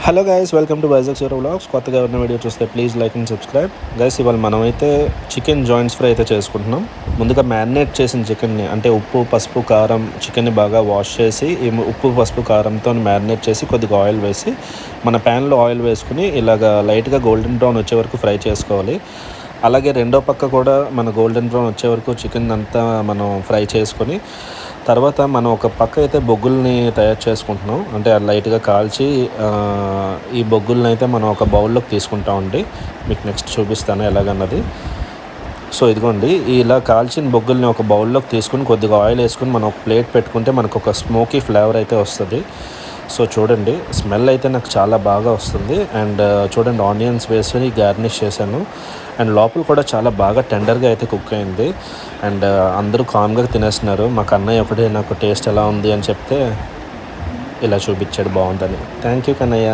Hello guys, welcome to Vizag Surya vlogs. కొత్తగా ఉన్న video చూస్తే please like and subscribe. Guys, ఇవాళ మనమైతే చికెన్ జాయింట్స్ ఫ్రై అయితే చేసుకుంటున్నాం. ముందుగా మ్యారినేట్ చేసిన చికెన్ని, అంటే ఉప్పు పసుపు కారం, చికెన్ని బాగా వాష్ చేసి ఉప్పు పసుపు కారంతో మ్యారినేట్ చేసి కొద్దిగా ఆయిల్ వేసి మన ప్యాన్లో ఆయిల్ వేసుకుని ఇలాగ లైట్గా గోల్డెన్ బ్రౌన్ వచ్చే వరకు ఫ్రై చేసుకోవాలి. అలాగే రెండో పక్క కూడా మన గోల్డెన్ బ్రౌన్ వచ్చే వరకు చికెన్ అంతా మనం ఫ్రై చేసుకొని తర్వాత మనం ఒక పక్క అయితే బొగ్గుల్ని తయారు చేసుకుంటున్నాం. అంటే అది లైట్గా కాల్చి ఈ బొగ్గుల్ని అయితే మనం ఒక బౌల్లోకి తీసుకుంటామండి. మీకు నెక్స్ట్ చూపిస్తాను ఎలాగన్నది. సో ఇదిగోండి, ఇలా కాల్చిన బొగ్గుల్ని ఒక బౌల్లోకి తీసుకుని కొద్దిగా ఆయిల్ వేసుకుని మనం ఒక ప్లేట్ పెట్టుకుంటే మనకు ఒక స్మోకీ ఫ్లేవర్ అయితే వస్తుంది. సో చూడండి, స్మెల్ అయితే నాకు చాలా బాగా వస్తుంది. అండ్ చూడండి, ఆనియన్స్ వేసుకొని గార్నిష్ చేశాను. అండ్ లోపల కూడా చాలా బాగా టెండర్గా అయితే కుక్ అయింది. అండ్ అందరూ కామ్గా తినేస్తున్నారు. మా కన్నయ్య ఒకటే నాకు టేస్ట్ ఎలా ఉంది అని చెప్తే ఇలా చూపించాడు బాగుందని. Thank you Kannayya.